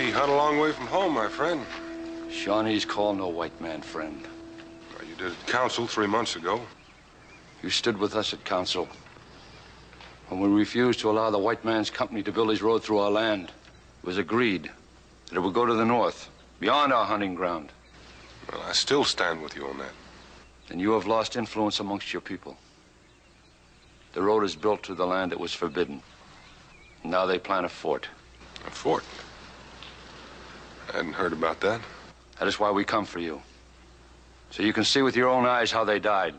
We hunt a long way from home, my friend. Shawnees call no white man friend. Well, you did at council 3 months ago. You stood with us at council when we refused to allow the white man's company to build his road through our land. It was agreed that it would go to the north, beyond our hunting ground. Well, I still stand with you on that. And you have lost influence amongst your people. The road is built to the land that was forbidden. Now they plan a fort. A fort? I hadn't heard about that. That is why we come for you. So you can see with your own eyes how they died.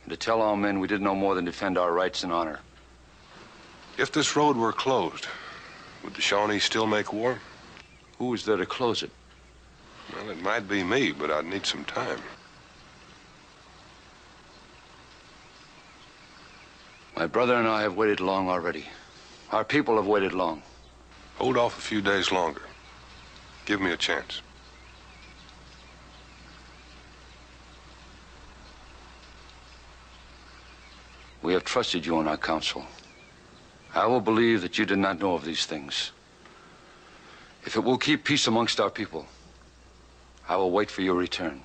And to tell all men we did no more than defend our rights and honor. If this road were closed, would the Shawnees still make war? Who is there to close it? Well, it might be me, but I'd need some time. My brother and I have waited long already. Our people have waited long. Hold off a few days longer. Give me a chance. We have trusted you on our council. I will believe that you did not know of these things. If it will keep peace amongst our people, I will wait for your return.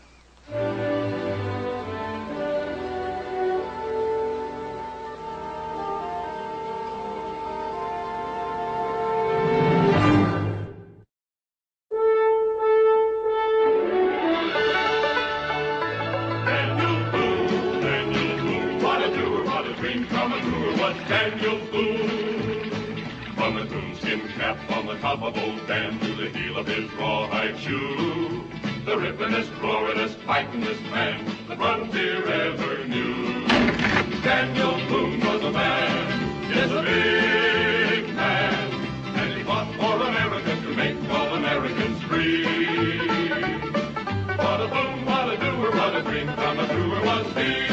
Fightingest man the frontier ever knew. Daniel Boone was a man, yes, a big man, and he fought for America to make all Americans free. What a boom, what a doer, what a dream come truer was he.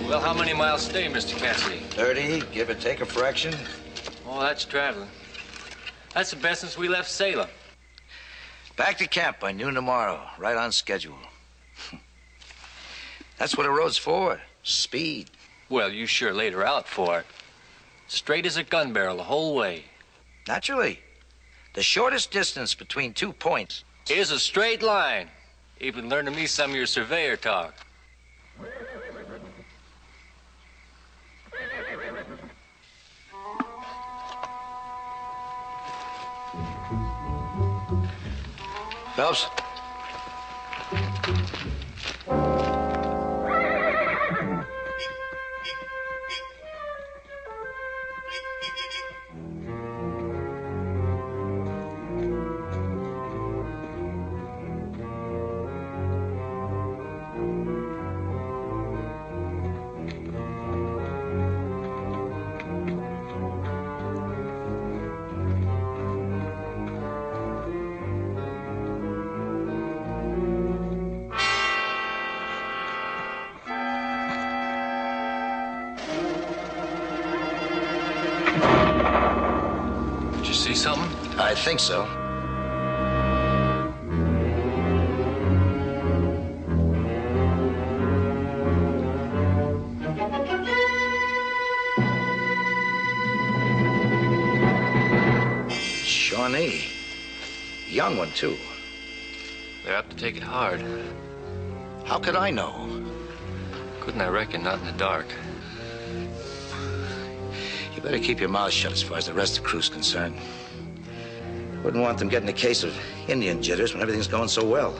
Well, how many miles stay, Mr. Cassidy? 30, give or take a fraction. Oh, that's traveling. That's the best since we left Salem. Back to camp by noon tomorrow, right on schedule. That's what a road's for, speed. Well, you sure laid her out for it. Straight as a gun barrel the whole way. Naturally. The shortest distance between 2 points is a straight line. Even learning me some of your surveyor talk. Phelps? See something? I think so. Shawnee. Young one, too. They're apt to take it hard. How could I know? Couldn't I reckon, not in the dark. You better keep your mouth shut as far as the rest of the crew's concerned. Wouldn't want them getting a case of Indian jitters when everything's going so well.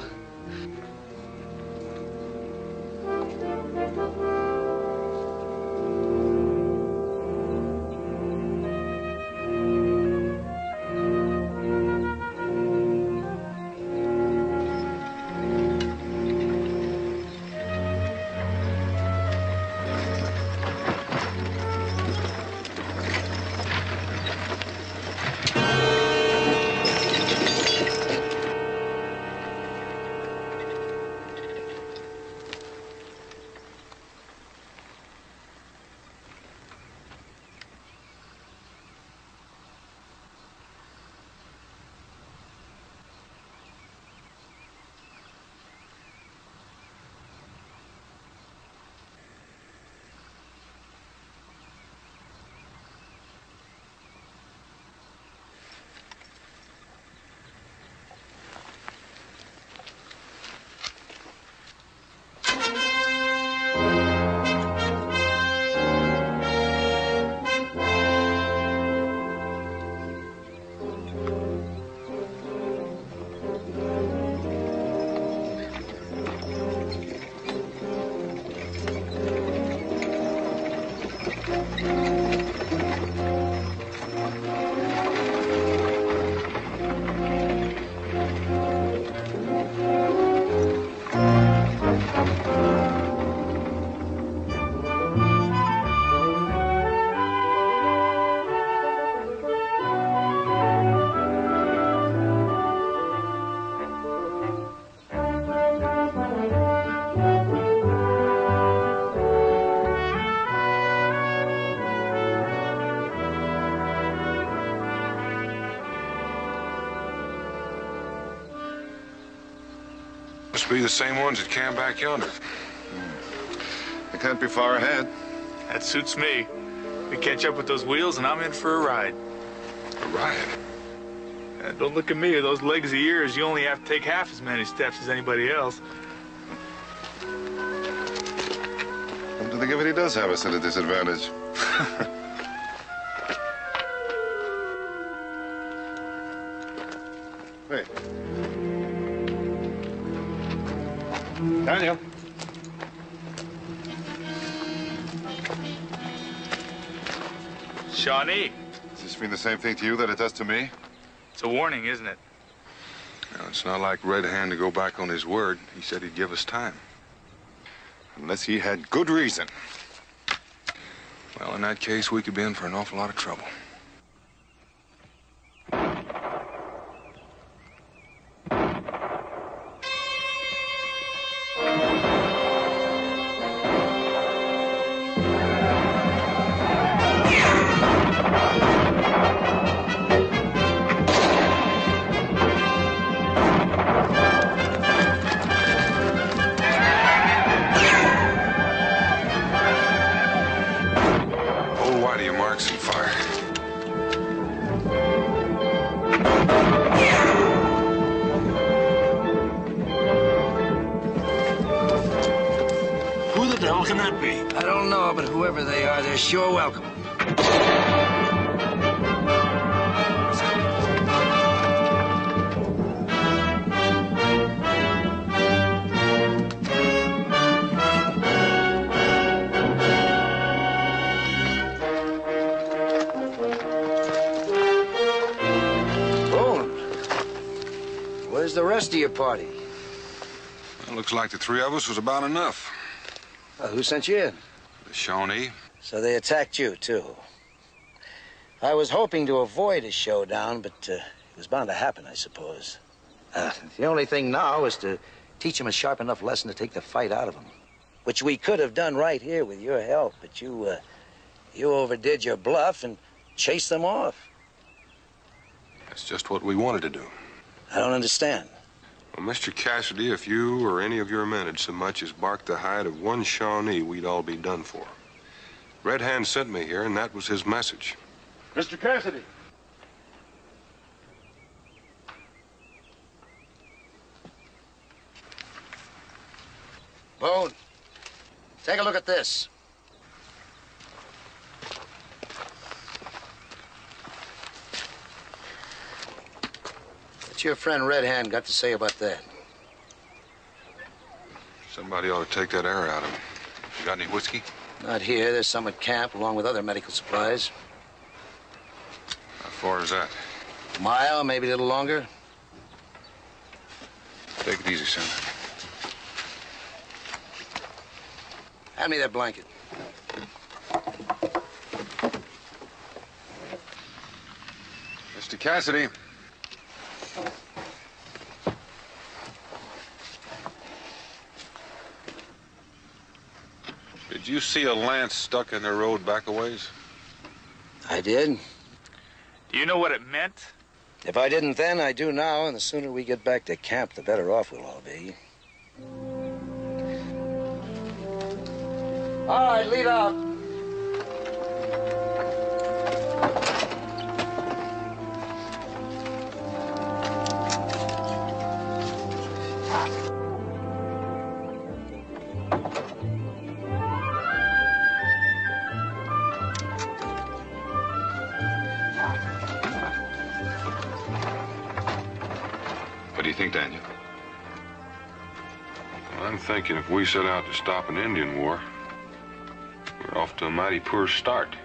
Must be the same ones that camped back yonder. They can't be far ahead. That suits me. We catch up with those wheels and I'm in for a ride. A ride? Don't look at me with those legs of yours. You only have to take half as many steps as anybody else. Come to think of it, he does have us at a disadvantage. Wait. Daniel. Shawnee, Does this mean the same thing to you that it does to me? it's a warning, isn't it? Now, it's not like Red Hand to go back on his word. He said he'd give us time. Unless he had good reason. Well, in that case, we could be in for an awful lot of trouble. Sure welcome. Boone, where's the rest of your party? Well, looks like the three of us was about enough. Who sent you in? The Shawnee. So they attacked you, too. I was hoping to avoid a showdown, but it was bound to happen, I suppose. The only thing now is to teach them a sharp enough lesson to take the fight out of them. Which we could have done right here with your help, but you overdid your bluff and chased them off. That's just what we wanted to do. I don't understand. Well, Mr. Cassidy, if you or any of your men had so much as barked the hide of one Shawnee, we'd all be done for. Red Hand sent me here, and that was his message. Mr. Cassidy. Boone, take a look at this. What's your friend Red Hand got to say about that? Somebody ought to take that air out of him. You got any whiskey? Not here. There's some at camp, along with other medical supplies. How far is that? A mile, maybe a little longer. Take it easy, son. Hand me that blanket. Mr. Cassidy. Did you see a lance stuck in the road back a ways? I did. Do you know what it meant? If I didn't then, I do now, and the sooner we get back to camp, the better off we'll all be. All right, lead out. What do you think, Daniel? Well, I'm thinking if we set out to stop an Indian war, we're off to a mighty poor start.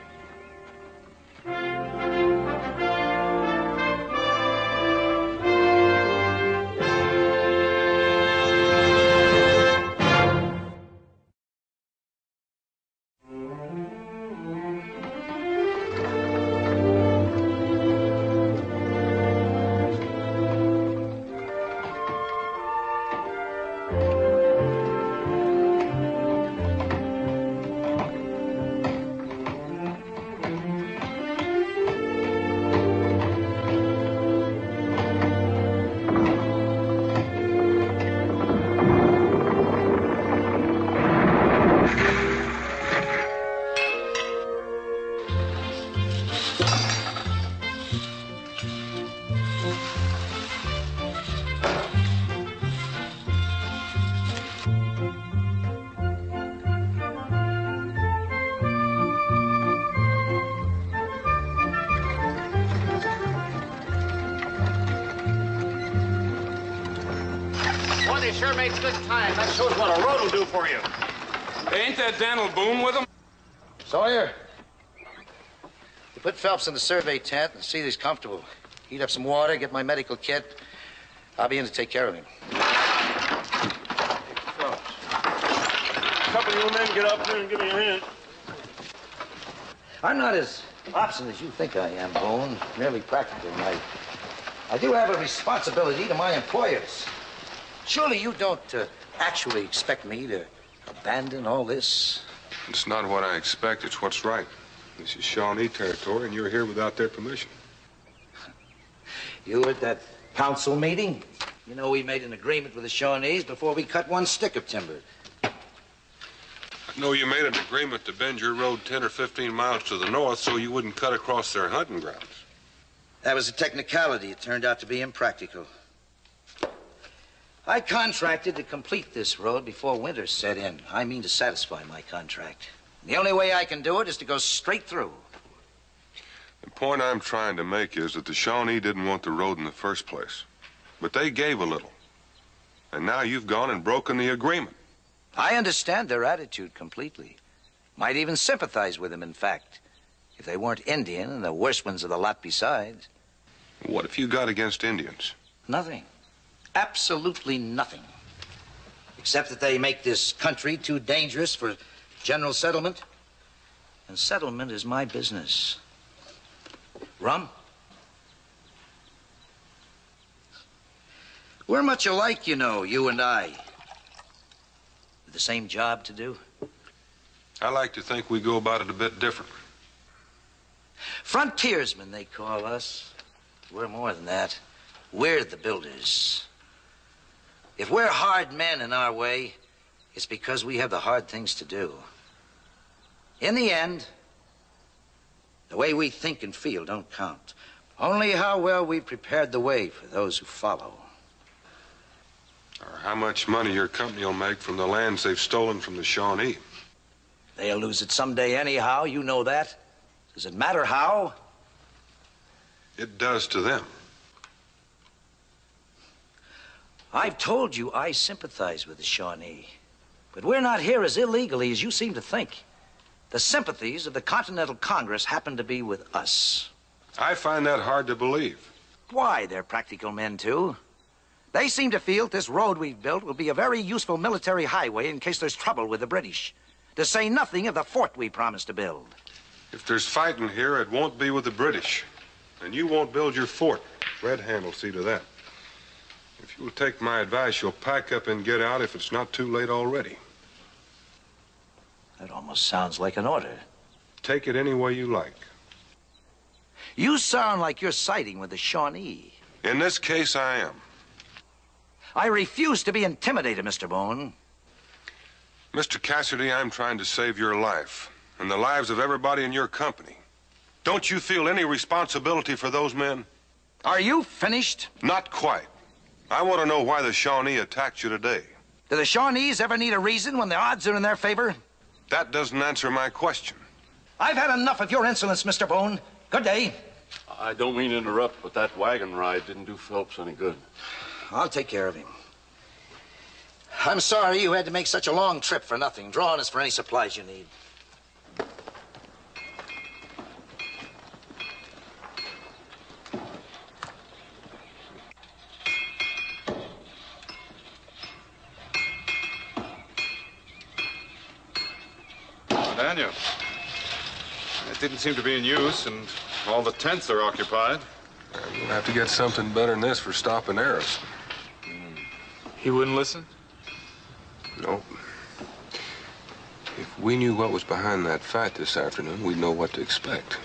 They sure made good time. That shows what a road will do for you. Ain't that Daniel Boone with him? Sawyer, you put Phelps in the survey tent and see that he's comfortable. Heat up some water, get my medical kit. I'll be in to take care of him. Phelps. A couple of you men get up there and give me a hand. I'm not as obstinate as you think I am, Boone. Merely practical. I do have a responsibility to my employers. Surely you don't actually expect me to abandon all this? It's not what I expect, it's what's right. This is Shawnee territory, and you're here without their permission. You were at that council meeting? You know, we made an agreement with the Shawnees before we cut one stick of timber. I know you made an agreement to bend your road 10 or 15 miles to the north so you wouldn't cut across their hunting grounds. That was a technicality. It turned out to be impractical. I contracted to complete this road before winter set in. I mean to satisfy my contract. The only way I can do it is to go straight through. The point I'm trying to make is that the Shawnee didn't want the road in the first place. But they gave a little. And now you've gone and broken the agreement. I understand their attitude completely. Might even sympathize with them, in fact. If they weren't Indian and the worst ones of the lot besides. What have you got against Indians? Nothing. Absolutely nothing. Except that they make this country too dangerous for general settlement. And settlement is my business. Rum? We're much alike, you know, you and I. With the same job to do. I like to think we go about it a bit different. Frontiersmen, they call us. We're more than that. We're the builders. If we're hard men in our way, it's because we have the hard things to do. In the end, the way we think and feel don't count. Only how well we've prepared the way for those who follow. Or how much money your company will make from the lands they've stolen from the Shawnee. They'll lose it someday anyhow, you know that. Does it matter how? It does to them. I've told you I sympathize with the Shawnee. But we're not here as illegally as you seem to think. The sympathies of the Continental Congress happen to be with us. I find that hard to believe. Why? They're practical men, too. They seem to feel that this road we've built will be a very useful military highway in case there's trouble with the British. To say nothing of the fort we promised to build. If there's fighting here, it won't be with the British. And you won't build your fort. Red Hand will see to that. If you'll take my advice, you'll pack up and get out if it's not too late already. That almost sounds like an order. Take it any way you like. You sound like you're siding with the Shawnee. In this case, I am. I refuse to be intimidated, Mr. Boone. Mr. Cassidy, I'm trying to save your life and the lives of everybody in your company. Don't you feel any responsibility for those men? Are you finished? Not quite. I want to know why the Shawnee attacked you today. Do the Shawnees ever need a reason when the odds are in their favor? That doesn't answer my question. I've had enough of your insolence, Mr. Boone. Good day. I don't mean to interrupt, but that wagon ride didn't do Phillips any good. I'll take care of him. I'm sorry you had to make such a long trip for nothing. Draw on us for any supplies you need. Daniel, it didn't seem to be in use, and all the tents are occupied. We'll have to get something better than this for stopping arrows. He wouldn't listen? No. If we knew what was behind that fight this afternoon, we'd know what to expect.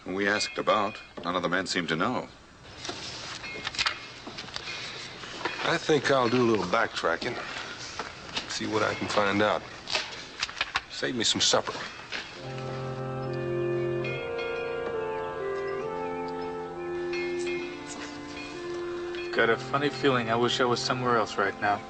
We asked about. None of the men seemed to know. I think I'll do a little backtracking. See what I can find out. Save me some supper. Got a funny feeling I wish I was somewhere else right now.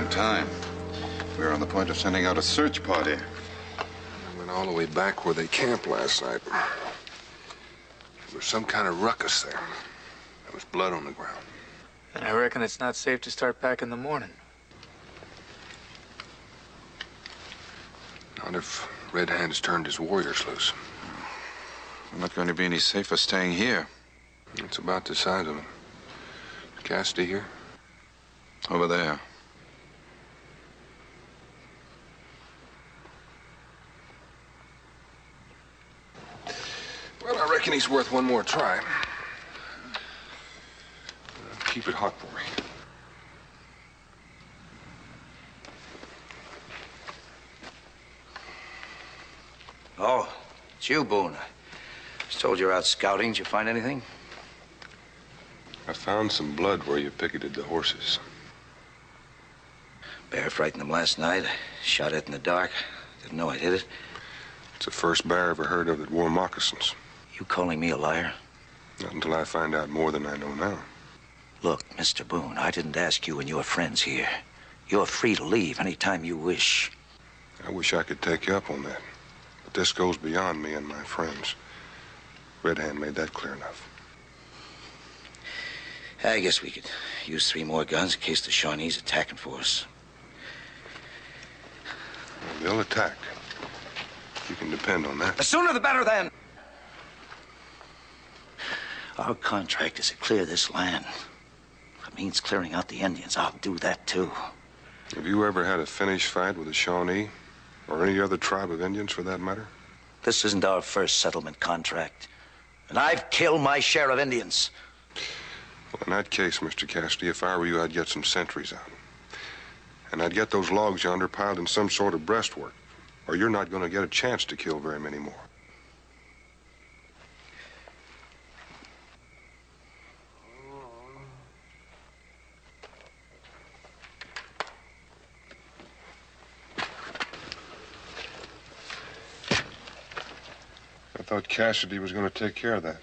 Time. We were on the point of sending out a search party. I went all the way back where they camped last night. There was some kind of ruckus there. There was blood on the ground. And I reckon it's not safe to start back in the morning. Not if Red Hand's turned his warriors loose. We're not going to be any safer staying here. It's about the size of him. Cassidy here? Over there. Well, I reckon he's worth one more try. Keep it hot for me. Oh, it's you, Boone. was told you're out scouting. Did you find anything? I found some blood where you picketed the horses. Bear frightened them last night. I shot it in the dark. Didn't know I did it. It's the first bear I ever heard of that wore moccasins. You calling me a liar? Not until I find out more than I know now. Look, Mr. Boone, I didn't ask you and your friends here. You're free to leave any time you wish. I wish I could take you up on that. But this goes beyond me and my friends. Red Hand made that clear enough. I guess we could use 3 more guns in case the Shawnees attacking for us. Well, they'll attack. You can depend on that. The sooner the better, then. Our contract is to clear this land. If it means clearing out the Indians, I'll do that, too. Have you ever had a finish fight with a Shawnee? Or any other tribe of Indians, for that matter? This isn't our first settlement contract. And I've killed my share of Indians. Well, in that case, Mr. Cassidy, if I were you, I'd get some sentries out. And I'd get those logs yonder piled in some sort of breastwork, or you're not going to get a chance to kill very many more. I thought Cassidy was going to take care of that.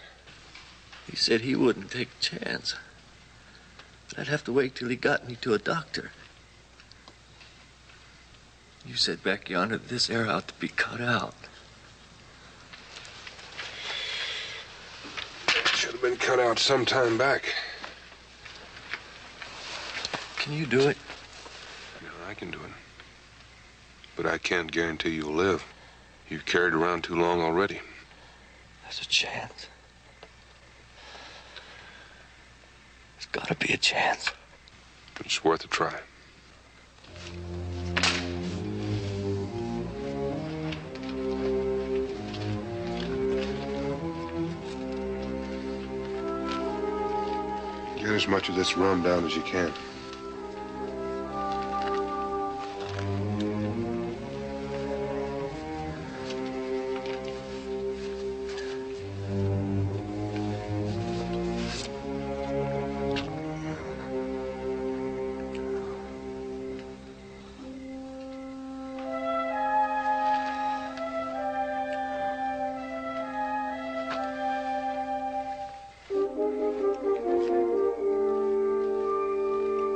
He said he wouldn't take a chance. But I'd have to wait till he got me to a doctor. You said back yonder that this air ought to be cut out. It should have been cut out some time back. Can you do it? No, I can do it. But I can't guarantee you'll live. You've carried around too long already. There's a chance. There's gotta be a chance. But it's worth a try. Get as much of this rum down as you can.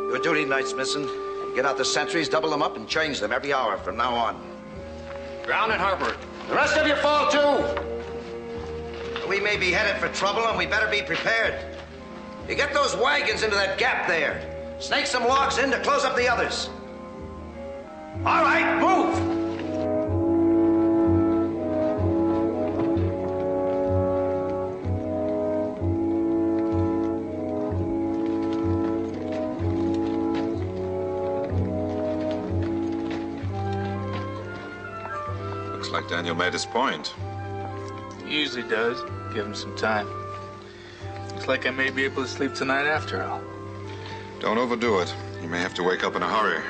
Your duty night, Smithson. Get out the sentries, double them up, and change them every hour from now on. Brown and Harper. The rest of you fall, too. We may be headed for trouble, and we better be prepared. You get those wagons into that gap there. Snake some logs in to close up the others. All right, move! Looks like Daniel made his point. He usually does. Give him some time. Looks like I may be able to sleep tonight after all. Don't overdo it. You may have to wake up in a hurry.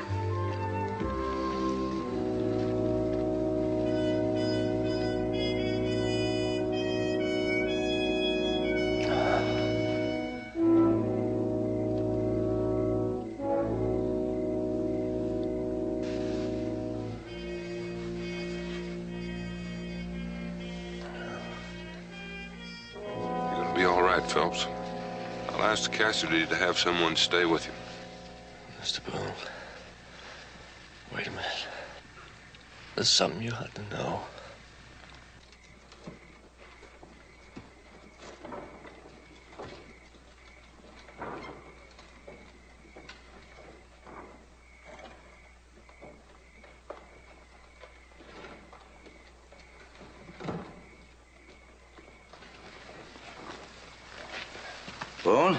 Phelps. I'll ask Cassidy to have someone stay with you. Mr. Boone, wait a minute. There's something you ought to know. Boone?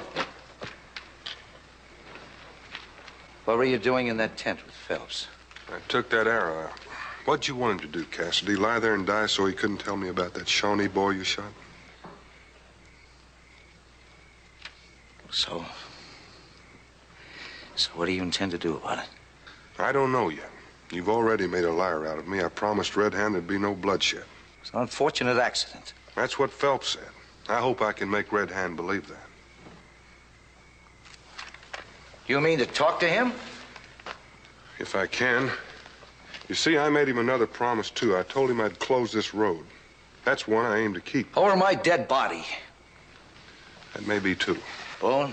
What were you doing in that tent with Phelps? I took that arrow out. What'd you want him to do, Cassidy? Lie there and die so he couldn't tell me about that Shawnee boy you shot? So what do you intend to do about it? I don't know yet. You've already made a liar out of me. I promised Red Hand there'd be no bloodshed. It's an unfortunate accident. That's what Phelps said. I hope I can make Red Hand believe that. You mean to talk to him? If I can. You see, I made him another promise, too. I told him I'd close this road. That's one I aim to keep. Over my dead body. That may be, too. Boone?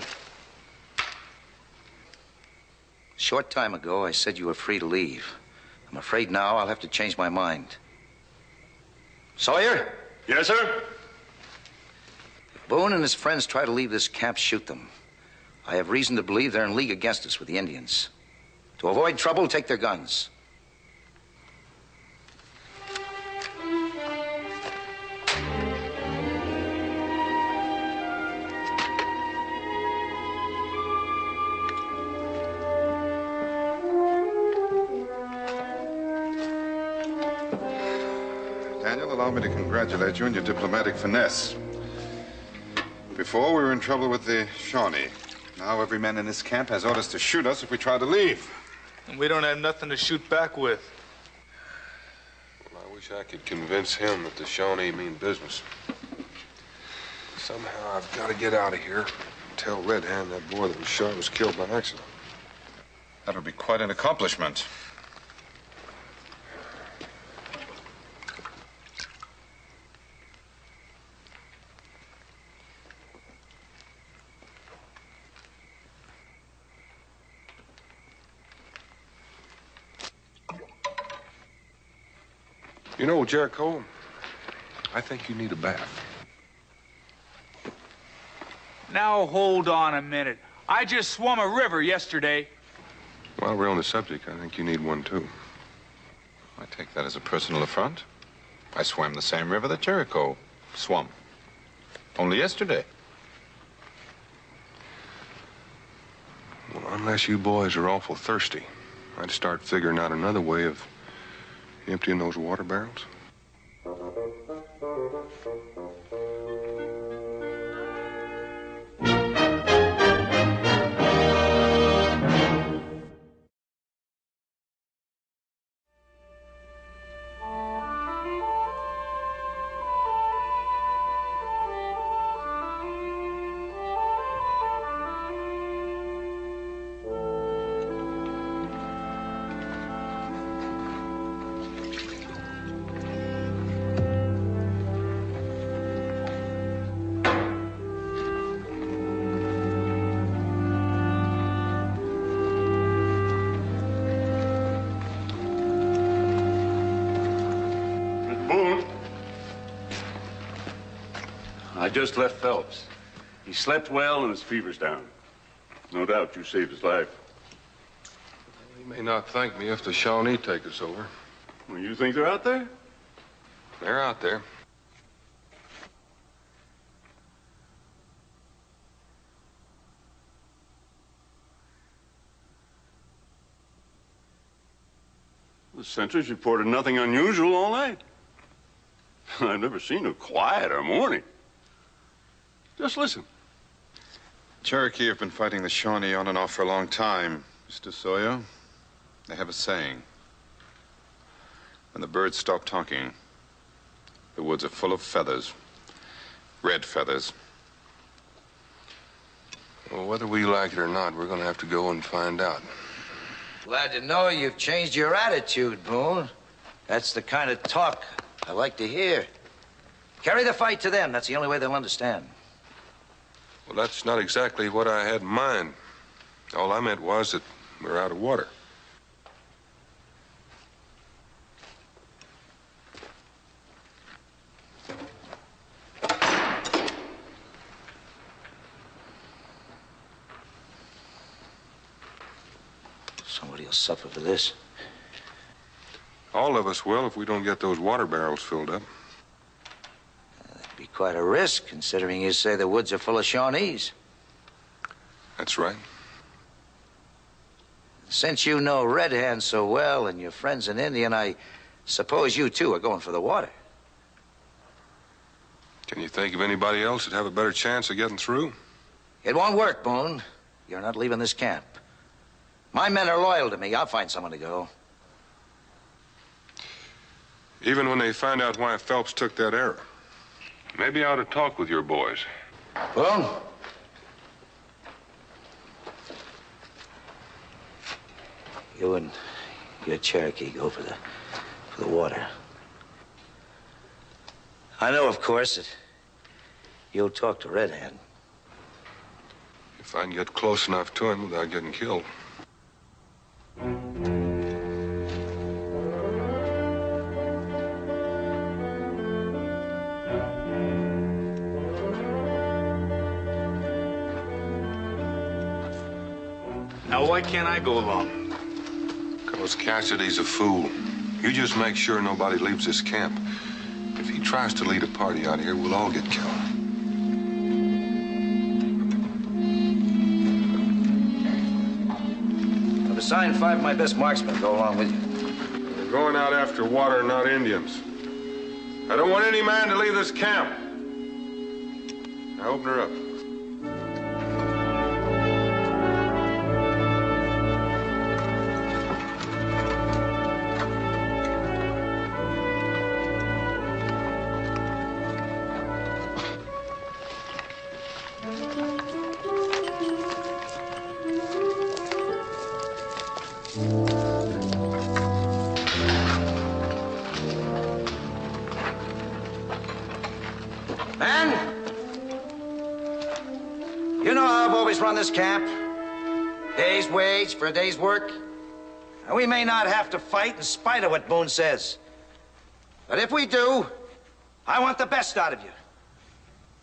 A short time ago, I said you were free to leave. I'm afraid now I'll have to change my mind. Sawyer? Yes, sir? If Boone and his friends try to leave this camp, shoot them. I have reason to believe they're in league against us with the Indians. To avoid trouble, take their guns. Daniel, allow me to congratulate you on your diplomatic finesse. Before, we were in trouble with the Shawnee. Now every man in this camp has orders to shoot us if we try to leave. And we don't have nothing to shoot back with. Well, I wish I could convince him that the Shawnee mean business. Somehow I've got to get out of here. Tell Red Hand that boy that was shot was killed by accident. That would be quite an accomplishment. You know, Jericho, I think you need a bath. Now, hold on a minute. I just swum a river yesterday. While we're on the subject, I think you need one, too. I take that as a personal affront. I swam the same river that Jericho swum. Only yesterday. Well, unless you boys are awful thirsty, I'd start figuring out another way of emptying those water barrels. I just left Phelps. He slept well and his fever's down. No doubt you saved his life. He may not thank me if the Shawnee take us over. Well, you think they're out there? They're out there. The sentries reported nothing unusual all night. I've never seen a quieter morning. Just listen. Cherokee have been fighting the Shawnee on and off for a long time, Mr. Sawyer. They have a saying. When the birds stop talking, the woods are full of feathers. Red feathers. Well, whether we like it or not, we're going to have to go and find out. Glad to know you've changed your attitude, Boone. That's the kind of talk I like to hear. Carry the fight to them. That's the only way they'll understand. Well, that's not exactly what I had in mind. All I meant was that we're out of water. Somebody will suffer for this. All of us will if we don't get those water barrels filled up. That'd be quite a risk, considering you say the woods are full of Shawnees. That's right. Since you know Red Hand so well and your friend's an Indian, I suppose you, too, are going for the water. Can you think of anybody else that'd have a better chance of getting through? It won't work, Boone. You're not leaving this camp. My men are loyal to me. I'll find someone to go. Even when they find out why Phelps took that arrow, Maybe I ought to talk with your boys. Boone? You and your Cherokee go for the water. I know, of course, that you'll talk to Red Hand. If I can get close enough to him without getting killed. Now, why can't I go along? Because Cassidy's a fool. You just make sure nobody leaves this camp. If he tries to lead a party out here, we'll all get killed. I've assigned 5 of my best marksmen to go along with you. We're going out after water, not Indians. I don't want any man to leave this camp. Now open her up. Men! You know how I've always run this camp. Day's wage for a day's work. And we may not have to fight in spite of what Boone says. But if we do, I want the best out of you.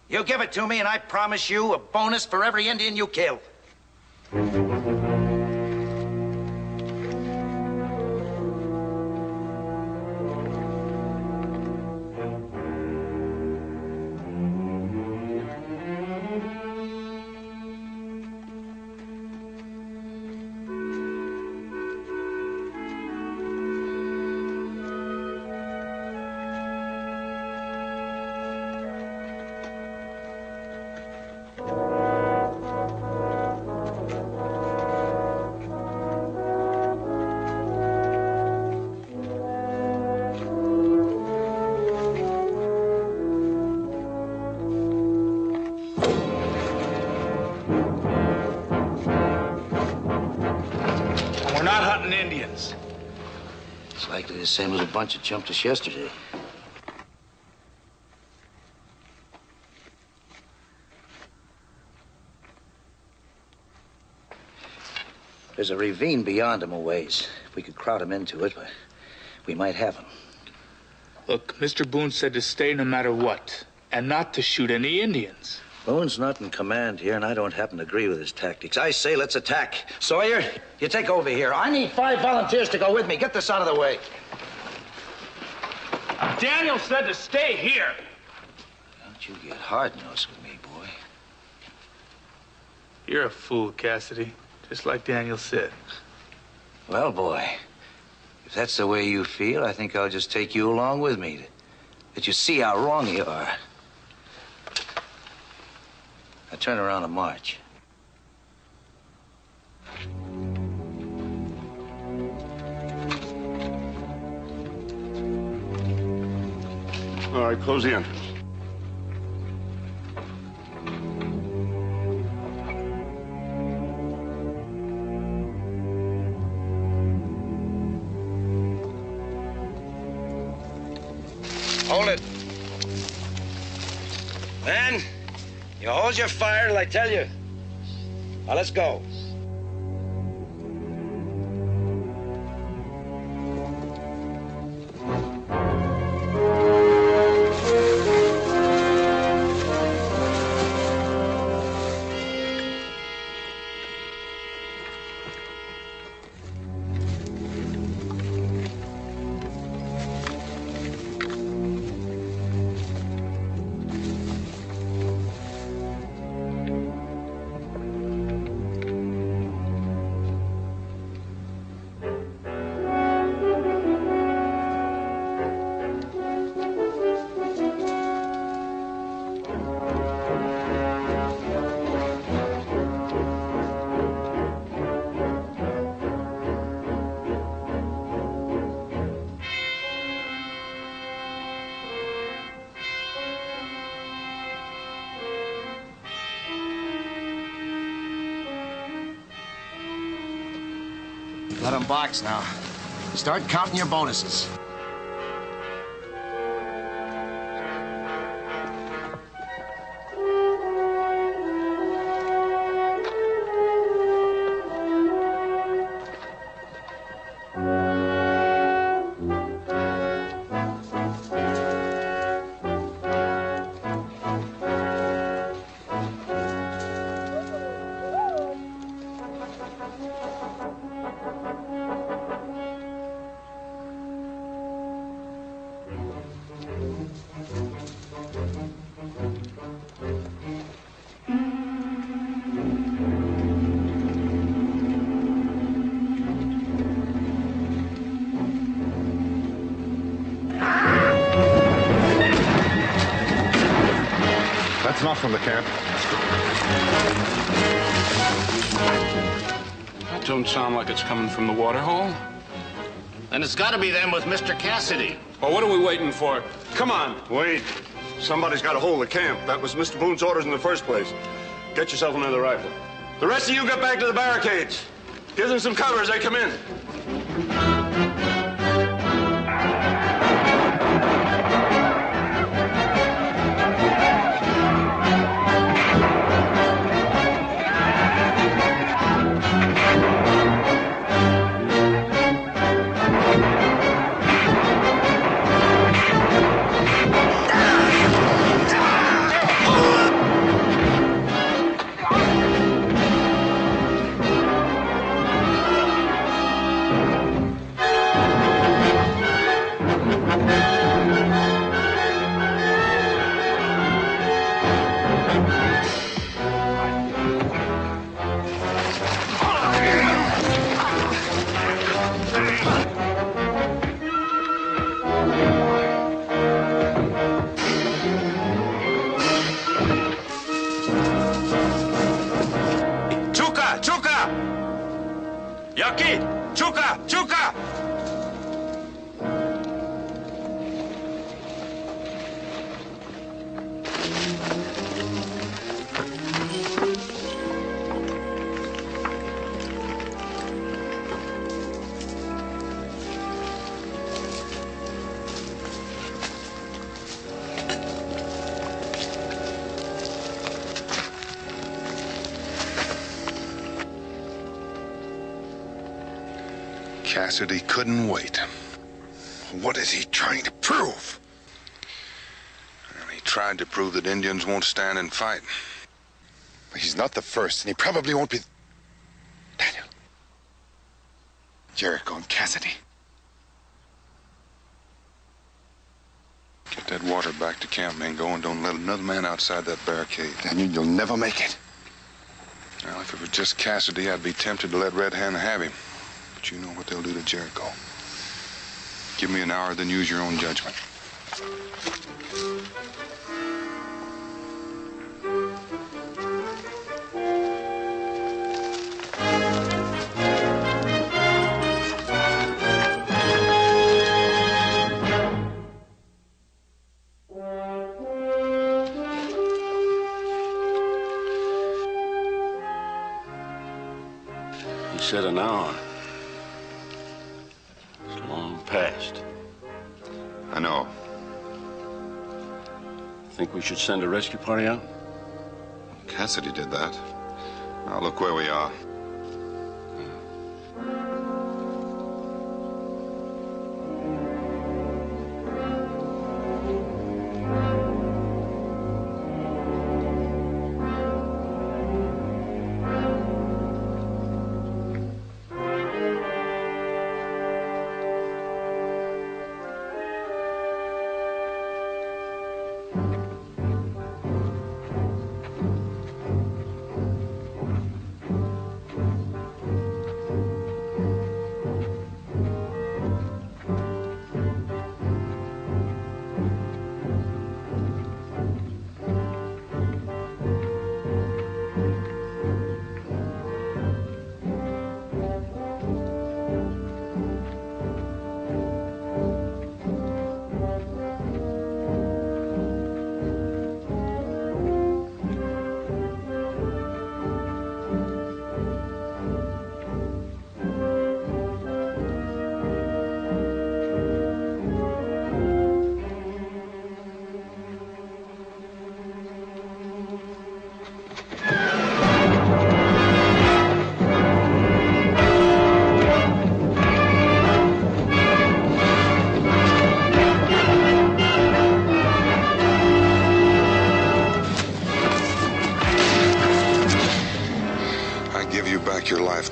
You give it to me, and I promise you a bonus for every Indian you kill. We're not hunting Indians. It's likely the same as a bunch that jumped us yesterday. There's a ravine beyond them a ways. If we could crowd them into it, we might have them. Look, Mr. Boone said to stay no matter what, and not to shoot any Indians. Boone's not in command here, and I don't happen to agree with his tactics. I say let's attack. Sawyer, you take over here. I need 5 volunteers to go with me. Get this out of the way. Daniel said to stay here. Don't you get hard-nosed with me, boy. You're a fool, Cassidy, just like Daniel said. Well, boy, if that's the way you feel, I think I'll just take you along with me. That you see how wrong you are. Now turn around and march. All right, close the entrance. Hold it. Man, you hold your fire till I tell you. Now, let's go. got him boxed now. Start counting your bonuses. That's not from the camp. That don't sound like it's coming from the water hole. And it's got to be them with Mr. Cassidy. Well, what are we waiting for? Come on. Wait. Somebody's got to hold the camp. That was Mr. Boone's orders in the first place. Get yourself another rifle. The rest of you get back to the barricades. Give them some cover as they come in. Yaki! Chuka! Chuka! Cassidy couldn't wait. What is he trying to prove? Well, he tried to prove that Indians won't stand and fight. He's not the first, and he probably won't be... Daniel. Jericho and Cassidy. Get that water back to camp, Mingo, and don't let another man outside that barricade. Daniel, you'll never make it. Well, if it was just Cassidy, I'd be tempted to let Red Hand have him. But you know what they'll do to Jericho. Give me an hour, then use your own judgment. He said an hour. It's long past. I know. Think we should send a rescue party out? Cassidy did that. Now look where we are.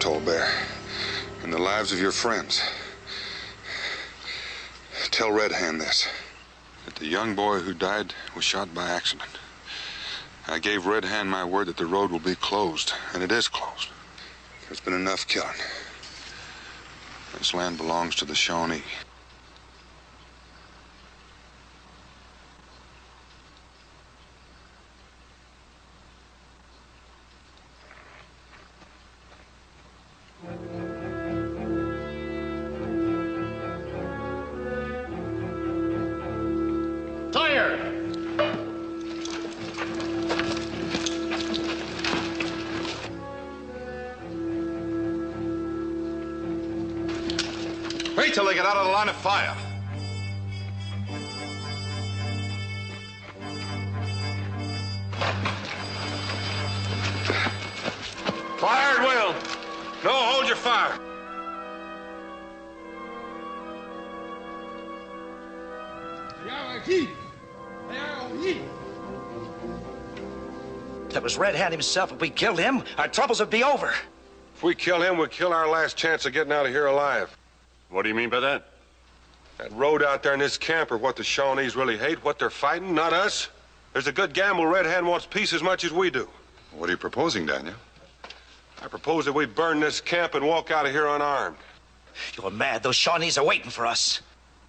Tall Bear, and the lives of your friends. Tell Red Hand this, that the young boy who died was shot by accident. I gave Red Hand my word that the road will be closed, and it is closed. There's been enough killing. This land belongs to the Shawnee. Wait till they get out of the line of fire. Fire at will. No, hold your fire. That was Red Hand himself. If we killed him, our troubles would be over. If we kill him, we'll kill our last chance of getting out of here alive. What do you mean by that? That road out there in this camp are what the Shawnees really hate, what they're fighting, not us. There's a good gamble Red Hand wants peace as much as we do. What are you proposing, Daniel? I propose that we burn this camp and walk out of here unarmed. You're mad. Those Shawnees are waiting for us.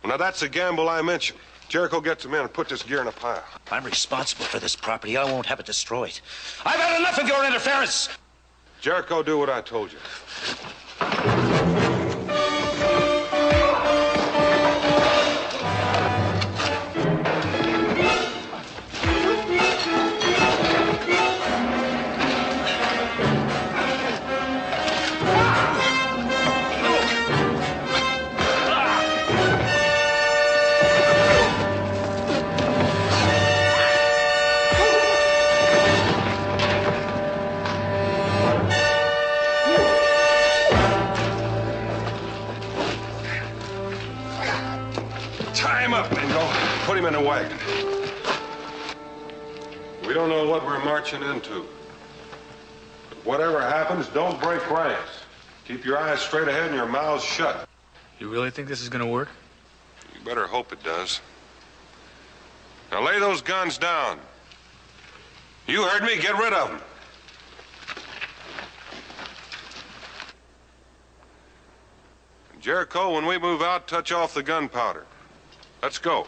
Well, now that's the gamble I mentioned. Jericho gets them in and put this gear in a pile. I'm responsible for this property. I won't have it destroyed. I've had enough of your interference. Jericho, do what I told you. Put him in a wagon. We don't know what we're marching into. But whatever happens, don't break ranks. Keep your eyes straight ahead and your mouths shut. You really think this is gonna work? You better hope it does. Now lay those guns down. You heard me. Get rid of them. Jericho, when we move out, touch off the gunpowder. Let's go.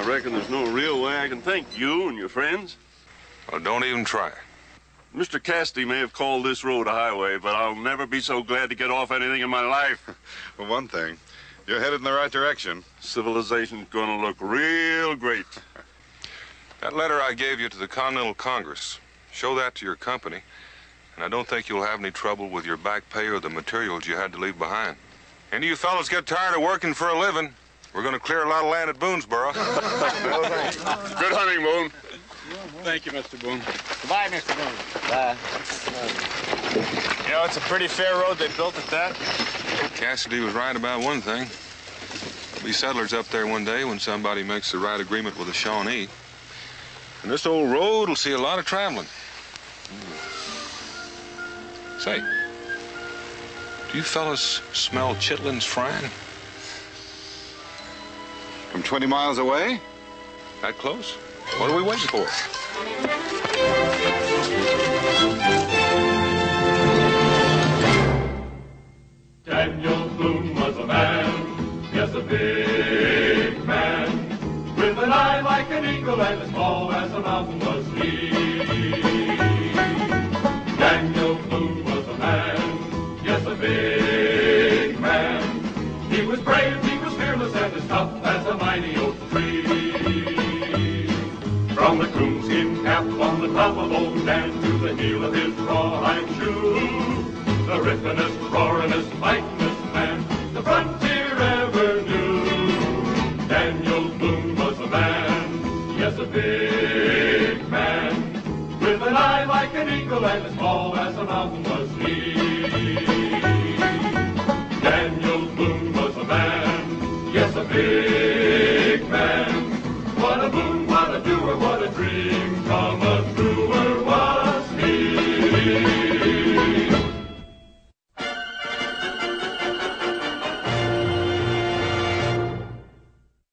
I reckon there's no real way I can thank you and your friends. Well, don't even try. Mr. Cassidy may have called this road a highway, but I'll never be so glad to get off anything in my life. For one thing, you're headed in the right direction. Civilization's gonna look real great. That letter I gave you to the Continental Congress, show that to your company, and I don't think you'll have any trouble with your back pay or the materials you had to leave behind. Any of you fellows get tired of working for a living, we're going to clear a lot of land at Boonesboro. Good hunting, Boone. Thank you, Mr. Boone. Goodbye, Mr. Boone. Bye. You know, it's a pretty fair road they built at that. Cassidy was right about one thing. There'll be settlers up there one day when somebody makes the right agreement with the Shawnee. And this old road will see a lot of traveling. Say, do you fellas smell chitlins frying? From 20 miles away? That close? What are we waiting for? Daniel Boone was a man, yes, a big man, with an eye like an eagle and as tall as a mountain was he. Daniel Boone was a man, yes, a big man. He was brave, he was fearless, and as tough as a mighty oak tree. From the coonskin cap on the top of old Dan to the heel of his rawhide shoe, the rippenest, roaringest, fightingest man the frontier ever knew. Daniel Boone was a man, yes, a big man, with an eye like an eagle and as tall as a mountain.